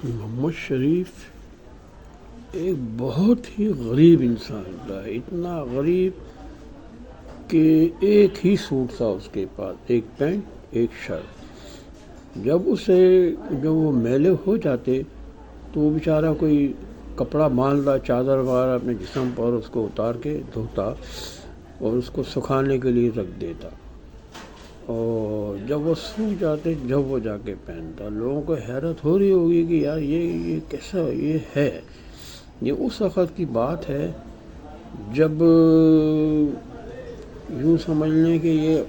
محمد شریف ایک بہت ہی غریب انسان تھا، اتنا غریب کہ ایک ہی سوٹ تھا اس کے پاس، ایک پینٹ ایک شرٹ۔ جب وہ میلے ہو جاتے تو وہ بیچارہ کوئی کپڑا باندھتا، چادر وغیرہ اپنے جسم پر اس کو اتار کے دھوتا اور اس کو سکھانے کے لیے رکھ دیتا، اور جب وہ سوکھ جاتے جب وہ جا کے پہنتا۔ لوگوں کو حیرت ہو رہی ہوگی کہ یار یہ کیسا یہ ہے۔ یہ اس وقت کی بات ہے جب یوں سمجھ لیں کہ یہ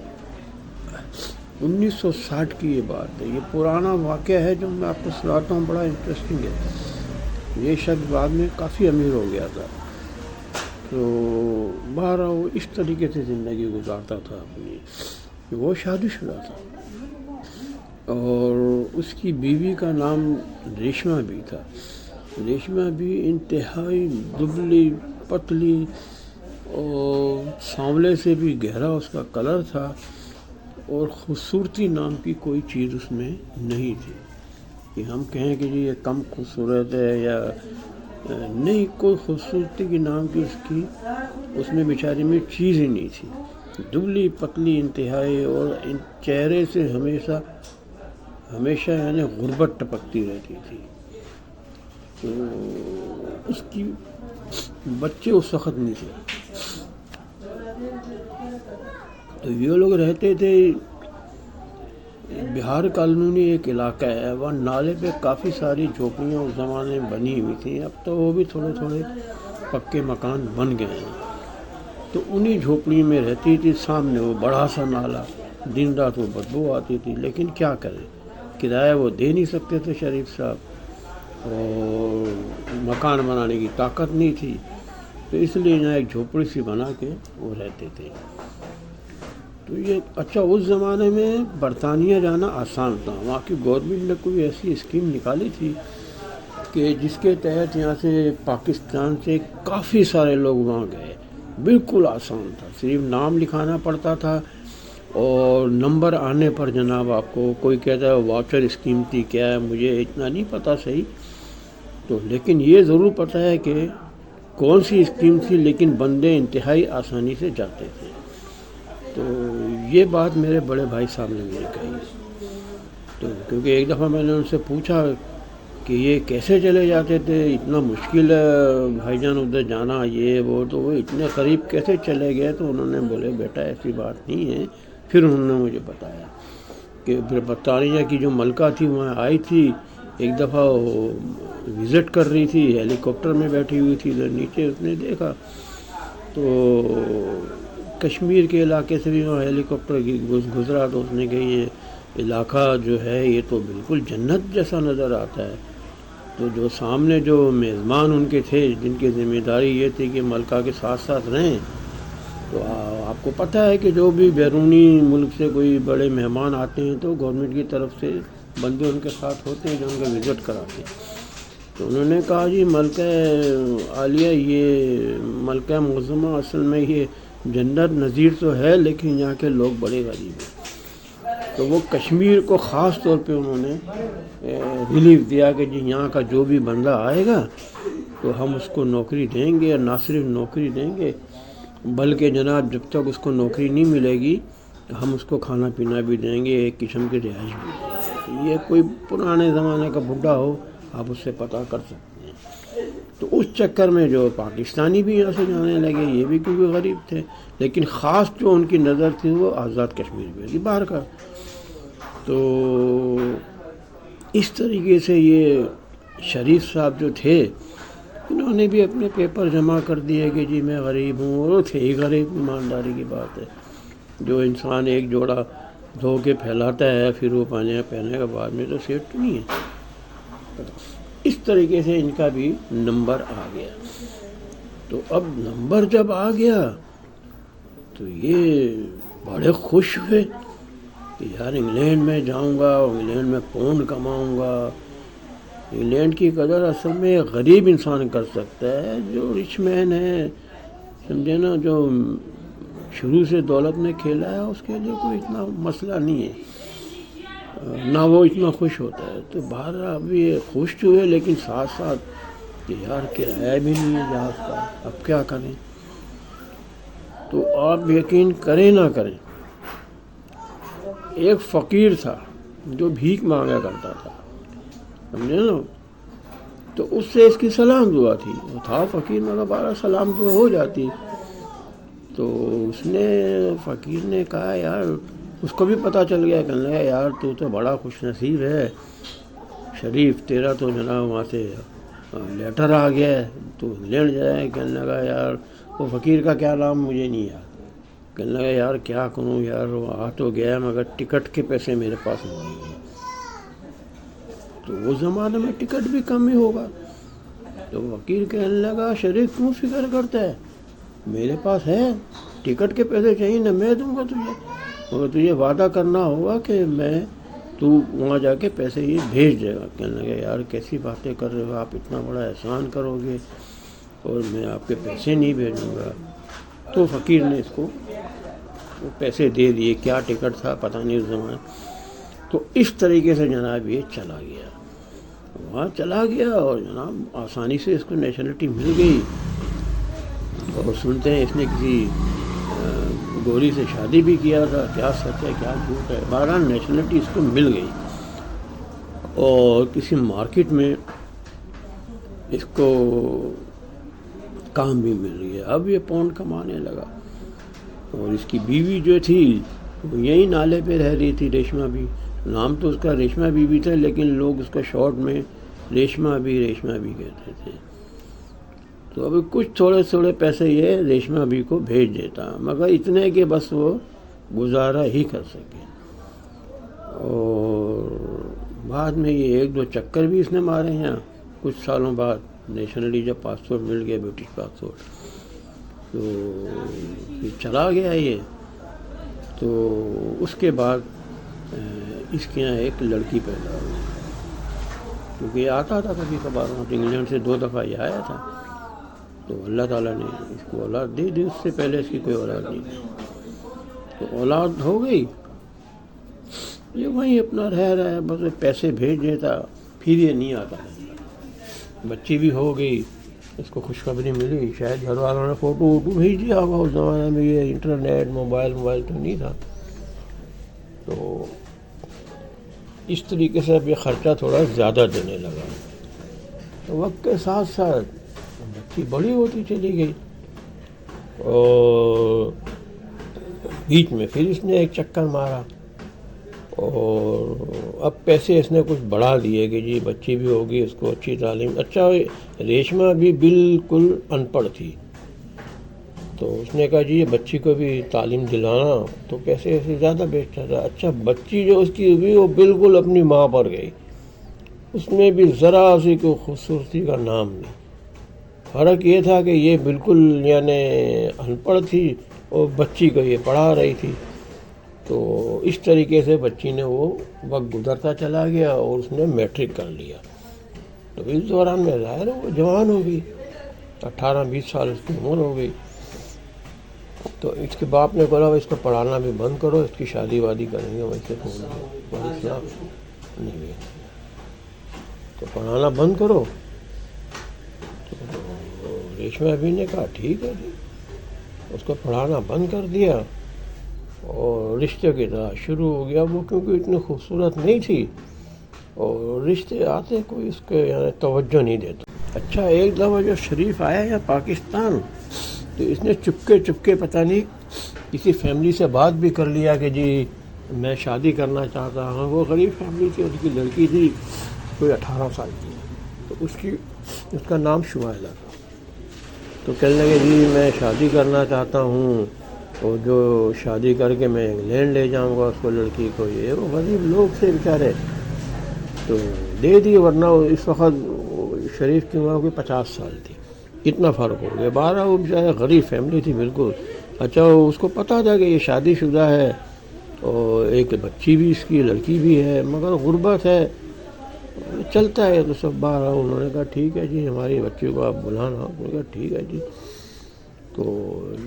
1960 کی یہ بات ہے، یہ پرانا واقعہ ہے جو میں آپ کو سناتا ہوں، بڑا انٹرسٹنگ ہے۔ یہ شخص بعد میں کافی امیر ہو گیا تھا، تو بہرحال وہ اس طریقے سے زندگی گزارتا تھا اپنی۔ وہ شادی شدہ تھا اور اس کی بیوی کا نام ریشمہ بھی تھا۔ ریشمہ بھی انتہائی دبلی پتلی اور سانولے سے بھی گہرا اس کا کلر تھا، اور خوبصورتی نام کی کوئی چیز اس میں نہیں تھی کہ ہم کہیں کہ جی یہ کم خوبصورت ہے یا نہیں، کوئی خوبصورتی کی نام کی اس میں بیچاری میں چیز ہی نہیں تھی۔ دبلی پتلی انتہائی، اور چہرے سے ہمیشہ یعنی غربت ٹپکتی رہتی تھی۔ تو اس کی بچے اس وقت نہیں تھے، تو یہ لوگ رہتے تھے بہار کالونی ایک علاقہ ہے، وہاں نالے پہ کافی ساری جھوپڑیاں اس زمانے میں بنی ہوئی تھیں، اب تو وہ بھی تھوڑے تھوڑے پکے مکان بن گئے ہیں۔ تو انہی جھوپڑی میں رہتی تھی، سامنے وہ بڑا سا نالا، دن رات وہ بدبو آتی تھی، لیکن کیا کریں، کرایہ وہ دے نہیں سکتے تھے شریف صاحب، اور مکان بنانے کی طاقت نہیں تھی، تو اس لیے یہاں ایک جھوپڑی سی بنا کے وہ رہتے تھے۔ تو یہ اچھا، اس زمانے میں برطانیہ جانا آسان تھا، وہاں کی گورنمنٹ نے کوئی ایسی اسکیم نکالی تھی کہ جس کے تحت یہاں سے پاکستان سے کافی سارے لوگ وہاں گئے، بالکل آسان تھا، صرف نام لکھانا پڑتا تھا، اور نمبر آنے پر جناب آپ کو کوئی کہتا ہے واچر اسکیم تھی کیا ہے، مجھے اتنا نہیں پتہ صحیح، تو لیکن یہ ضرور پتہ ہے کہ کون سی اسکیم تھی، لیکن بندے انتہائی آسانی سے جاتے تھے۔ تو یہ بات میرے بڑے بھائی صاحب نے مجھے کہی، تو کیونکہ ایک دفعہ میں نے ان سے پوچھا کہ یہ کیسے چلے جاتے تھے، اتنا مشکل ہے بھائی جان ادھر جانا، یہ وہ، تو وہ اتنے قریب کیسے چلے گئے، تو انہوں نے بولے بیٹا ایسی بات نہیں ہے۔ پھر انہوں نے مجھے بتایا کہ پھر برطانیہ کی جو ملکہ تھی وہاں آئی تھی، ایک دفعہ وہ وزٹ کر رہی تھی، ہیلی کاپٹر میں بیٹھی ہوئی تھی، ادھر نیچے اس نے دیکھا تو کشمیر کے علاقے سے بھی وہاں ہیلی کاپٹر گزرا، تو اس نے کہا یہ علاقہ جو ہے یہ تو بالکل جنت جیسا نظر آتا ہے۔ تو جو سامنے جو میزبان ان کے تھے، جن کی ذمہ داری یہ تھی کہ ملکہ کے ساتھ ساتھ رہیں، تو آپ کو پتہ ہے کہ جو بھی بیرونی ملک سے کوئی بڑے مہمان آتے ہیں تو گورنمنٹ کی طرف سے بندے ان کے ساتھ ہوتے ہیں جو ان کا وزٹ کراتے ہیں۔ تو انہوں نے کہا جی ملکہ عالیہ، یہ ملکہ معظمہ اصل میں یہ جنت نظیر تو ہے، لیکن یہاں کے لوگ بڑے غریب ہیں۔ تو وہ کشمیر کو خاص طور پہ انہوں نے ریلیف دیا کہ جی یہاں کا جو بھی بندہ آئے گا تو ہم اس کو نوکری دیں گے، اور نہ صرف نوکری دیں گے بلکہ جناب جب تک اس کو نوکری نہیں ملے گی ہم اس کو کھانا پینا بھی دیں گے، ایک قسم کی رہائش بھی دیں گے۔ یہ کوئی پرانے زمانے کا بڈھا ہو آپ اس سے پتہ کر سکتے ہیں۔ تو اس چکر میں جو پاکستانی بھی یہاں سے جانے لگے، یہ بھی کیونکہ غریب تھے، لیکن خاص جو ان کی نظر تھی وہ آزاد کشمیر میں تھی، باہر کا۔ تو اس طریقے سے یہ شریف صاحب جو تھے انہوں نے بھی اپنے پیپر جمع کر دیے کہ جی میں غریب ہوں، اور وہ تھے ہی غریب، ایمانداری کی بات ہے۔ جو انسان ایک جوڑا دھو کے پھیلاتا ہے پھر وہ پہنے کے بعد میں تو سیٹ نہیں ہے۔ اس طریقے سے ان کا بھی نمبر آ گیا۔ تو اب نمبر جب آ گیا تو یہ بڑے خوش ہوئے کہ یار انگلینڈ میں جاؤں گا، انگلینڈ میں پونڈ کماؤں گا۔ انگلینڈ کی قدر اصل میں ایک غریب انسان کر سکتا ہے، جو رچ مین ہے سمجھے نا، جو شروع سے دولت میں کھیلا ہے، اس کے لیے کوئی اتنا مسئلہ نہیں ہے۔ نہ وہ اتنا خوش ہوتا ہے. تو باہر اب یہ خوش تو ہے لیکن ساتھ ساتھ کہ یار کرایہ بھی نہیں ہے جہاز کا، اب کیا کریں. تو آپ یقین کریں نہ کریں، ایک فقیر تھا جو بھیک مانگا کرتا تھا، سمجھے نا. تو اس سے اس کی سلام دعا تھی. وہ تھا فقیر مگر بارہ سلام دعا ہو جاتی. تو اس نے فقیر نے کہا یار، اس کو بھی پتہ چل گیا، کہنے لگا یار تو بڑا خوش نصیب ہے شریف، تیرا تو جناب وہاں سے لیٹر آ گیا ہے، تو انگلینڈ جائے. کہنے لگا یار، وہ فقیر کا کیا نام مجھے نہیں یاد. کہنے لگا یار کیا کروں یار، وہ آ تو گیا مگر ٹکٹ کے پیسے میرے پاس نہیں ہیں. تو وہ زمانے میں ٹکٹ بھی کم ہی ہوگا. تو فقیر کہنے لگا شریف کیوں فکر کرتا ہے، میرے پاس ہے، ٹکٹ کے پیسے چاہیے نا میں دوں گا تجھے، مگر تجھے وعدہ کرنا ہوگا کہ تو وہاں جا کے پیسے یہ بھیج دے گا. کہنے لگا یار کیسی باتیں کر رہے ہو آپ، اتنا بڑا احسان کرو گے اور میں آپ کے پیسے نہیں بھیجوں گا. تو فقیر نے اس کو وہ پیسے دے دیے. کیا ٹکٹ تھا پتہ نہیں اس زمانے. تو اس طریقے سے جناب یہ چلا گیا، وہاں چلا گیا اور جناب آسانی سے اس کو نیشنلٹی مل گئی. اور سنتے ہیں اس نے کسی گوری سے شادی بھی کیا تھا، کیا سچ ہے کیا جھوٹ ہے، بہرحال نیشنلٹی اس کو مل گئی. اور کسی مارکیٹ میں اس کو کام بھی مل گیا. اب یہ پاؤنڈ کمانے لگا. اور اس کی بیوی جو تھی وہ یہی نالے پہ رہ رہی تھی، ریشما بھی. نام تو اس کا ریشما بیوی تھا لیکن لوگ اس کا شارٹ میں ریشما بھی کہتے تھے. تو ابھی کچھ تھوڑے پیسے یہ ریشما بھی کو بھیج دیتا، مگر اتنے کہ بس وہ گزارا ہی کر سکے. اور بعد میں یہ ایک دو چکر بھی اس نے مارے ہیں کچھ سالوں بعد. نیشنلی جب پاسپورٹ مل گیا، برٹش پاسپورٹ، تو پھر چلا گیا یہ. تو اس کے بعد اس کے یہاں ایک لڑکی پیدا ہوئی، کیونکہ یہ آتا تھا کبھی کبھار. انگلینڈ سے 2 دفعہ یہ آیا تھا. تو اللہ تعالیٰ نے اس کو اولاد دے دی. اس سے پہلے اس کی کوئی اولاد نہیں تھی. تو اولاد ہو گئی. یہ وہیں اپنا رہ رہا ہے، بس پیسے بھیج دیتا، پھر یہ نہیں آتا. بچی بھی ہو گئی، اس کو خوشخبری ملی. شاید گھر والوں نے فوٹو ووٹو بھیج دیا ہوگا. اس زمانے میں یہ انٹرنیٹ موبائل تو نہیں تھا. تو اس طریقے سے اب یہ خرچہ تھوڑا زیادہ دینے لگا. تو وقت کے ساتھ ساتھ بچی بڑی ہوتی چلی گئی. اور بیچ میں پھر اس نے ایک چکر مارا اور اب پیسے اس نے کچھ بڑھا دیے کہ جی بچی بھی ہوگی، اس کو اچھی تعلیم. اچھا ریشما بھی بالکل ان پڑھ تھی، تو اس نے کہا جی یہ بچی کو بھی تعلیم دلانا، تو پیسے ایسے زیادہ بیچتا تھا. اچھا بچی جو اس کی ہوئی وہ بالکل اپنی ماں پر گئی، اس میں بھی ذرا سی کوئی خوبصورتی کا نام نہیں. فرق یہ تھا کہ یہ بالکل یعنی ان پڑھ تھی اور بچی کو یہ پڑھا رہی تھی. تو اس طریقے سے بچی نے وہ وقت گزرتا چلا گیا اور اس نے میٹرک کر لیا. تو اس دوران میں ظاہر ہے وہ جوان ہو گئی، 18-20 سال اس کی عمر ہو گئی. تو اس کے باپ نے کہا اس کو پڑھانا بھی بند کرو، اس کی شادی وادی کریں گے ویسے نہیں، تو پڑھانا بند کرو. تو ریشما بھی نے کہا ٹھیک ہے جی، اس کو پڑھانا بند کر دیا. اور رشتے کی طرح شروع ہو گیا. وہ کیونکہ اتنی خوبصورت نہیں تھی اور رشتے آتے کوئی اس کے یعنی توجہ نہیں دیتا. اچھا ایک دفعہ جو شریف آیا یا پاکستان، تو اس نے چپکے پتہ نہیں کسی فیملی سے بات بھی کر لیا کہ جی میں شادی کرنا چاہتا ہوں. وہ غریب فیملی تھی، اس کی لڑکی تھی کوئی 18 سال کی. تو اس کا نام شمائلہ تھا. تو کہنے لگے جی میں شادی کرنا چاہتا ہوں اور جو شادی کر کے میں انگلینڈ لے جاؤں گا اس کو لڑکی کو. یہ وہ غریب لوگ تھے بیچارے، تو دے دی. ورنہ اس وقت شریف کی عمر کوئی 50 سال تھی. کتنا فرق ہو گیا. 12 وہ بیچارے غریب فیملی تھی بالکل. اچھا اس کو پتہ تھا کہ یہ شادی شدہ ہے اور ایک بچی بھی اس کی لڑکی بھی ہے، مگر غربت ہے، چلتا ہے. تو سب باہر انہوں نے کہا ٹھیک ہے جی ہماری بچی کو آپ بلانا. انہوں نے کہا ٹھیک ہے جی. تو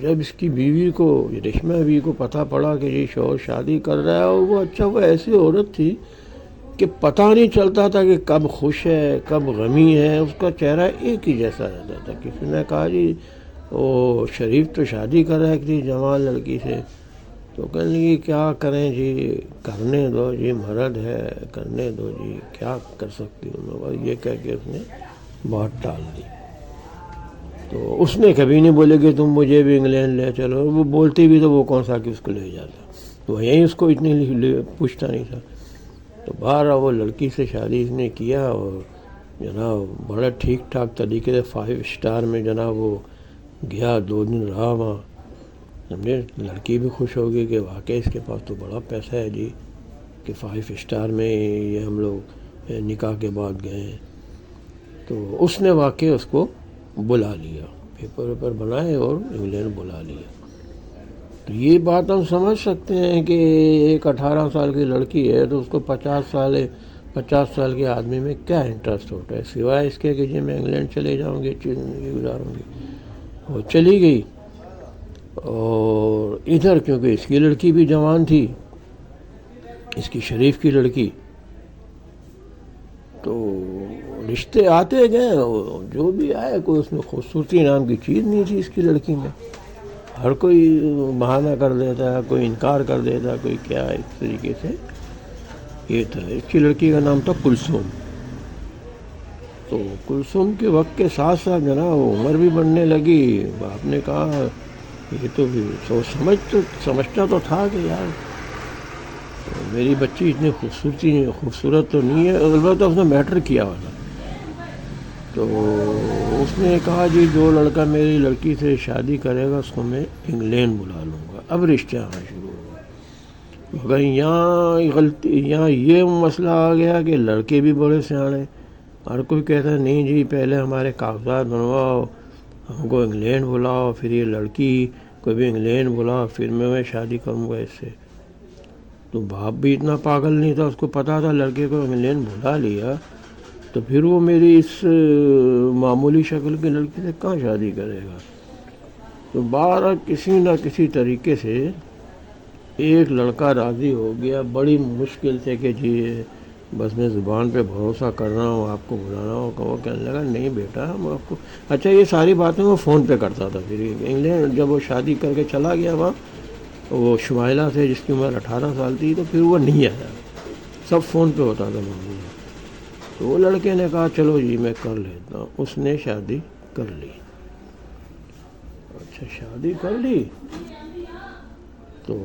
جب اس کی بیوی کو ریشما بیوی کو پتہ پڑا کہ یہ شوہر شادی کر رہا ہے، اور وہ اچھا وہ ایسی عورت تھی کہ پتہ نہیں چلتا تھا کہ کب خوش ہے کب غمی ہے، اس کا چہرہ ایک ہی جیسا رہتا تھا۔ کسی نے کہا جی وہ شریف تو شادی کر رہا ہے کسی جوان لڑکی سے، تو کہنے لگی کیا کریں جی، کرنے دو جی، مرد ہے، کرنے دو جی، کیا کر سکتی ہوں میں، یہ کہہ کے اس نے بات ٹال دی۔ تو اس نے کبھی نہیں بولے کہ تم مجھے بھی انگلینڈ لے چلو، وہ بولتی بھی تو وہ کون سا کہ اس کو لے جاتا، وہ یہیں اس کو اتنی پوچھتا نہیں تھا۔ تو باہر وہ لڑکی سے شادی اس نے کیا، اور جناب بڑا ٹھیک ٹھاک طریقے سے 5 اسٹار میں جناب وہ گیا، 2 دن رہا وہاں، سمجھے۔ لڑکی بھی خوش ہو گئی کہ واقعی اس کے پاس تو بڑا پیسہ ہے جی، کہ 5 اسٹار میں یہ ہم لوگ نکاح کے بعد گئے ہیں۔ تو اس نے واقعی اس کو بلا لیا، پیپر ویپر بنائے اور انگلینڈ بلا لیا۔ تو یہ بات ہم سمجھ سکتے ہیں کہ ایک 18 سال کی لڑکی ہے تو اس کو 50 سال کے آدمی میں کیا انٹرسٹ ہوتا ہے، سوائے اس کے کہ جی میں انگلینڈ چلے جاؤں گی، زندگی گزاروں گی۔ وہ چلی گئی، اور ادھر کیونکہ اس کی لڑکی بھی جوان تھی، اس کی شریف کی لڑکی، تو رشتے آتے گئے، جو بھی آئے کوئی اس میں خوبصورتی نام کی چیز نہیں تھی اس کی لڑکی میں۔ ہر کوئی بہانہ کر دیتا ہے، کوئی انکار کر دیتا ہے، کوئی کیا، اس طریقے سے یہ تھا۔ اس کی لڑکی کا نام تھا کلثوم۔ تو کلثوم کے وقت کے ساتھ ساتھ جناب عمر بھی بڑھنے لگی۔ باپ نے کہا یہ تو بھی سمجھتا تو تھا کہ یار میری بچی اتنی خوبصورت تو نہیں ہے، البتہ اس نے میٹر کیا ہوا تھا۔ تو اس نے کہا جی جو لڑکا میری لڑکی سے شادی کرے گا اس کو میں انگلینڈ بلا لوں گا۔ اب رشتے آنا شروع ہو گئے، مگر یہاں یہ مسئلہ آ گیا کہ لڑکے بھی بڑے سیانے، ہر کوئی کہتا ہے نہیں جی پہلے ہمارے کاغذات بنواؤ، ہم کو انگلینڈ بلاؤ، پھر یہ لڑکی کو بھی انگلینڈ بلاؤ، پھر میں شادی کروں گا اس سے۔ تو باپ بھی اتنا پاگل نہیں تھا، اس کو پتا تھا لڑکے کو انگلینڈ بلا لیا تو پھر وہ میری اس معمولی شکل کی لڑکی سے کہاں شادی کرے گا۔ تو بہرحال کسی نہ کسی طریقے سے ایک لڑکا راضی ہو گیا، بڑی مشکل سے کہ جی بس میں زبان پہ بھروسہ کر رہا ہوں، آپ کو بلانا ہوگا۔ وہ کہنے لگا نہیں بیٹا ہم آپ کو، اچھا یہ ساری باتیں وہ فون پہ کرتا تھا۔ پھر انگلینڈ جب وہ شادی کر کے چلا گیا وہاں وہ شمائلہ سے جس کی عمر 18 سال تھی، تو پھر وہ نہیں آیا، سب فون پہ ہوتا تھا معاملہ۔ تو وہ لڑکے نے کہا چلو جی میں کر لیتا ہوں، اس نے شادی کر لی۔ اچھا شادی کر لی تو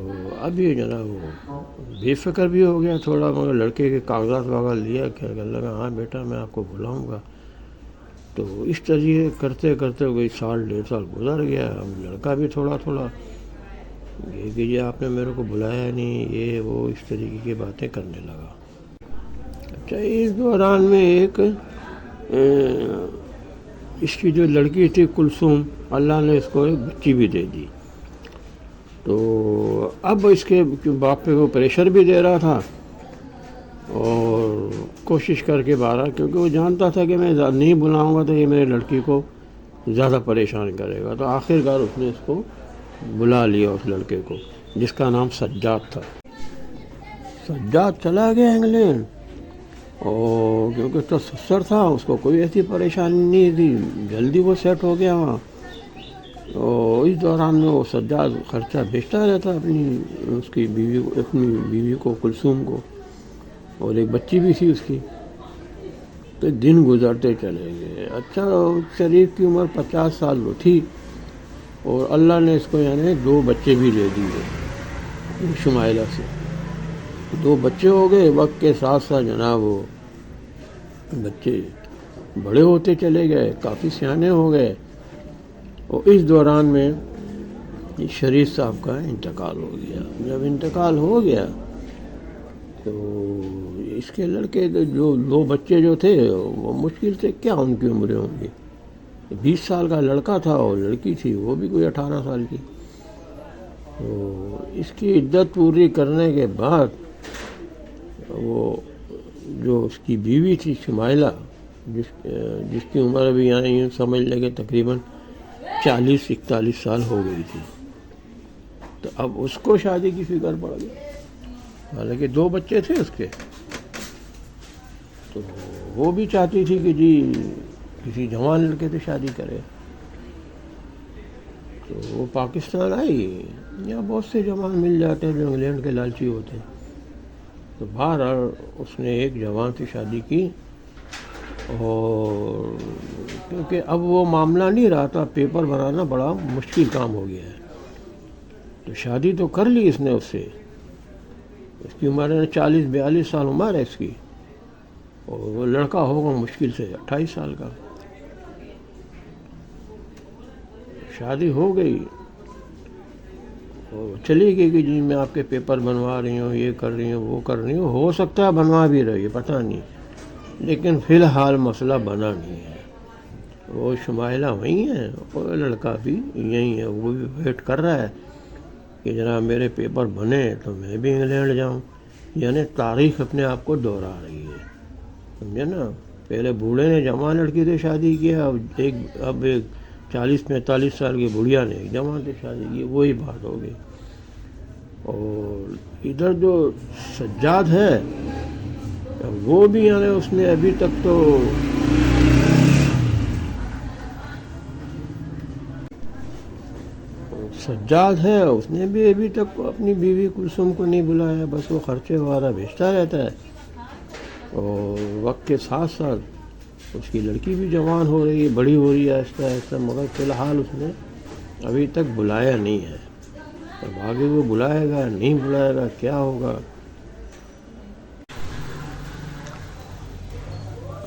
اب یہ جناب وہ بے فکر بھی ہو گیا تھوڑا، مگر لڑکے کے کاغذات وغیرہ لیا، کہنے لگا ہاں بیٹا میں آپ کو بلاؤں گا۔ تو اس طریقے کرتے کرتے کوئی 1.5 سال گزر گیا۔ اب لڑکا بھی تھوڑا یہ کہ جی آپ نے میرے کو بلایا نہیں، یہ وہ اس طریقے کی باتیں کرنے لگا۔ اچھا اس دوران میں ایک اس کی جو لڑکی تھی کلثوم، اللہ نے اس کو ایک بچی بھی دے دی۔ تو اب اس کے باپ پہ وہ پریشر بھی دے رہا تھا، اور کوشش کر کے کیونکہ وہ جانتا تھا کہ میں نہیں بلاؤں گا تو یہ میرے لڑکی کو زیادہ پریشان کرے گا۔ تو آخرکار اس نے اس کو بلا لیا، اس لڑکے کو جس کا نام سجاد تھا۔ سجاد چلا گیا انگلینڈ، اور کیونکہ تو سسر تھا اس کو کوئی ایسی پریشانی نہیں تھی، جلدی وہ سیٹ ہو گیا وہاں۔ اور اس دوران میں وہ سجاد خرچہ بھیجتا رہتا اپنی بیوی کو کلثوم کو، اور ایک بچی بھی تھی اس کی۔ تو دن گزرتے چلے گئے۔ اچھا شریف کی عمر 50 سال وہ تھی، اور اللہ نے اس کو یعنی 2 بچے بھی دے دیے شمائلہ سے۔ 2 بچے ہو گئے، وقت کے ساتھ ساتھ جناب وہ بچے بڑے ہوتے چلے گئے، کافی سیانے ہو گئے۔ اور اس دوران میں شریف صاحب کا انتقال ہو گیا۔ جب انتقال ہو گیا تو اس کے لڑکے جو 2 بچے جو تھے وہ مشکل سے کیا ان کی عمریں ہوں گی، 20 سال کا لڑکا تھا اور لڑکی تھی وہ بھی کوئی 18 سال کی۔ تو اس کی عدت پوری کرنے کے بعد وہ جو اس کی بیوی تھی شمائلہ، جس کی عمر ابھی یعنی سمجھ لے کہ تقریباً 40-41 سال ہو گئی تھی، تو اب اس کو شادی کی فکر پڑ گئی، حالانکہ 2 بچے تھے اس کے۔ تو وہ بھی چاہتی تھی کہ جی کسی جوان لڑکے سے شادی کرے. تو وہ پاکستان آئی. یہاں بہت سے جوان مل جاتے ہیں جو انگلینڈ کے لالچی ہوتے ہیں. تو بہرحال اس نے ایک جوان سے شادی کی، اور کیونکہ اب وہ معاملہ نہیں رہا تھا، پیپر بنانا بڑا مشکل کام ہو گیا ہے. تو شادی تو کر لی اس نے اس سے. اس کی عمر ہے 40-42 سال عمر ہے اس کی، اور وہ لڑکا ہوگا مشکل سے 28 سال کا. شادی ہو گئی اور چلی گئی کہ جی میں آپ کے پیپر بنوا رہی ہوں، یہ کر رہی ہوں، وہ کر رہی ہوں. ہو سکتا ہے بنوا بھی رہی ہے، پتہ نہیں، لیکن فی الحال مسئلہ بنا نہیں ہے. وہ شمائلہ وہیں ہیں، اور لڑکا بھی یہیں ہے. وہ بھی ویٹ کر رہا ہے کہ جناب میرے پیپر بنے تو میں بھی انگلینڈ جاؤں. یعنی تاریخ اپنے آپ کو دہرا رہی ہے، سمجھے نا. پہلے بوڑھے نے جوان لڑکی سے شادی کیا، اب ایک 40-45 سال کی بڑھیا نے ایک جوان سے شادی کی. وہی بات ہو گئی. اور ادھر جو سجاد ہے وہ بھی یعنی اس نے ابھی تک تو سجاد ہے، اس نے بھی ابھی تک اپنی بیوی کلثوم کو نہیں بلایا. بس وہ خرچے وغیرہ بھیجتا رہتا ہے، اور وقت کے ساتھ ساتھ اس کی لڑکی بھی جوان ہو رہی ہے، بڑی ہو رہی ہے آہستہ آہستہ. مگر فی الحال اس نے ابھی تک بلایا نہیں ہے. اب آگے وہ بلائے گا نہیں بلائے گا کیا ہوگا.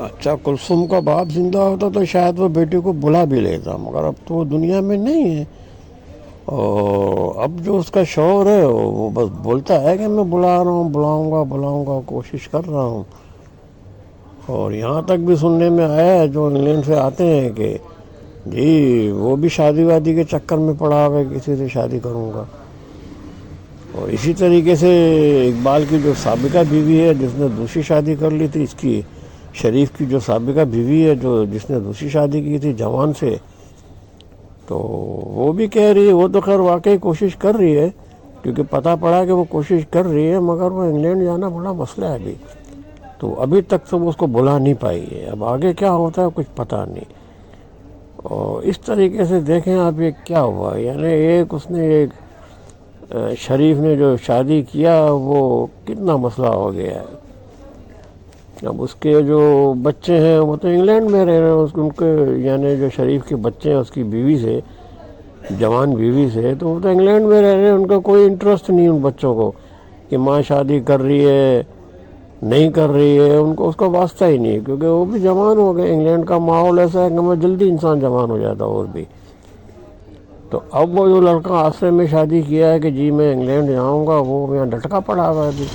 اچھا کلثوم کا باپ زندہ ہوتا تو شاید وہ بیٹے کو بلا بھی لیتا، مگر اب تو وہ دنیا میں نہیں ہے. اور اب جو اس کا شوہر ہے وہ بس بولتا ہے کہ میں بلا رہا ہوں، بلاؤں گا، کوشش کر رہا ہوں. اور یہاں تک بھی سننے میں آیا ہے جو انگلینڈ سے آتے ہیں کہ جی وہ بھی شادی وادی کے چکر میں پڑا ہوا ہے، کسی سے شادی کروں گا. اور اسی طریقے سے اقبال کی جو سابقہ بیوی ہے جس نے دوسری شادی کر لی تھی، اس کی شریف کی جو سابقہ بیوی ہے جس نے دوسری شادی کی تھی جوان سے، تو وہ بھی کہہ رہی ہے، وہ تو خیر واقعی کوشش کر رہی ہے، کیونکہ پتہ پڑا کہ وہ کوشش کر رہی ہے، مگر وہ انگلینڈ جانا بڑا مسئلہ ہے ابھی. تو ابھی تک تو وہ اس کو بلا نہیں پائی ہے. اب آگے کیا ہوتا ہے کچھ پتہ نہیں. اور اس طریقے سے دیکھیں آپ یہ کیا ہوا، یعنی اس نے شریف نے جو شادی کیا وہ کتنا مسئلہ ہو گیا ہے. اب اس کے جو بچے ہیں وہ تو انگلینڈ میں رہ رہے ہیں، ان کے یعنی جو شریف کے بچے ہیں اس کی بیوی سے، جوان بیوی سے، تو وہ تو انگلینڈ میں رہ رہے ہیں. ان کا کوئی انٹرسٹ نہیں ان بچوں کو کہ ماں شادی کر رہی ہے نہیں کر رہی ہے، ان کو اس کا واسطہ ہی نہیں، کیونکہ وہ بھی جوان ہو گئے. انگلینڈ کا ماحول ایسا ہے کہ میں جلدی انسان جوان ہو جاتا اور بھی. تو اب وہ جو لڑکا آسرے میں شادی کیا ہے کہ جی میں انگلینڈ جاؤں گا، وہ یہاں ڈٹکا پڑا ہوا ہے ابھی.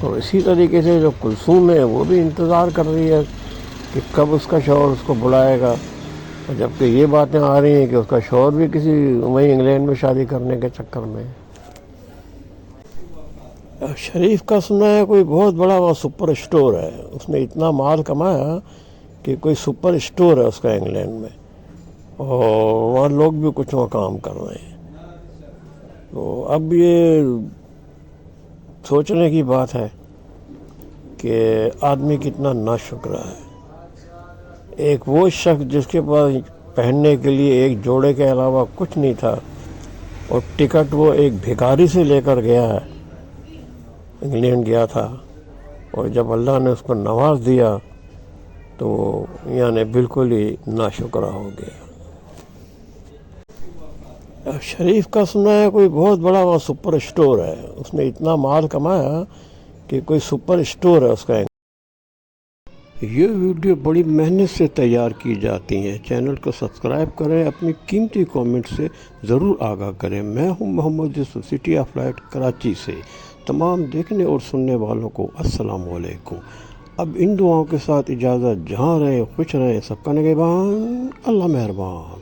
تو اسی طریقے سے جو کلثوم ہے وہ بھی انتظار کر رہی ہے کہ کب اس کا شوہر اس کو بلائے گا. جبکہ یہ باتیں آ رہی ہیں کہ اس کا شوہر بھی کسی وہیں انگلینڈ میں شادی کرنے کے چکر میں. شریف کا سنا ہے کوئی بہت بڑا وہاں سپر اسٹور ہے، اس نے اتنا مال کمایا کہ کوئی سپر اسٹور ہے اس کا انگلینڈ میں، اور وہاں لوگ بھی کچھ وہاں کام کر رہے ہیں. تو اب یہ سوچنے کی بات ہے کہ آدمی کتنا ناشکرا ہے. ایک وہ شخص جس کے پاس پہننے کے لیے ایک جوڑے کے علاوہ کچھ نہیں تھا، اور ٹکٹ وہ ایک بھکاری سے لے کر گیا ہے، انگلینڈ گیا تھا، اور جب اللہ نے اس کو نواز دیا تو یعنی بالکل ہی ناشکرا ہو گیا. شریف کا سنا ہے کوئی بہت بڑا وہاں سپر اسٹور ہے، اس نے اتنا مال کمایا کہ کوئی سپر اسٹور ہے اس کا. یہ ویڈیو بڑی محنت سے تیار کی جاتی ہیں. چینل کو سبسکرائب کریں، اپنی قیمتی کامنٹ سے ضرور آگاہ کریں. میں ہوں محمد یوسف، سٹی آف لائٹ کراچی سے. تمام دیکھنے اور سننے والوں کو السلام علیکم. اب ان دعاؤں کے ساتھ اجازت. جہاں رہیں خوش رہیں، سب کا نگہبان، اللہ مہربان.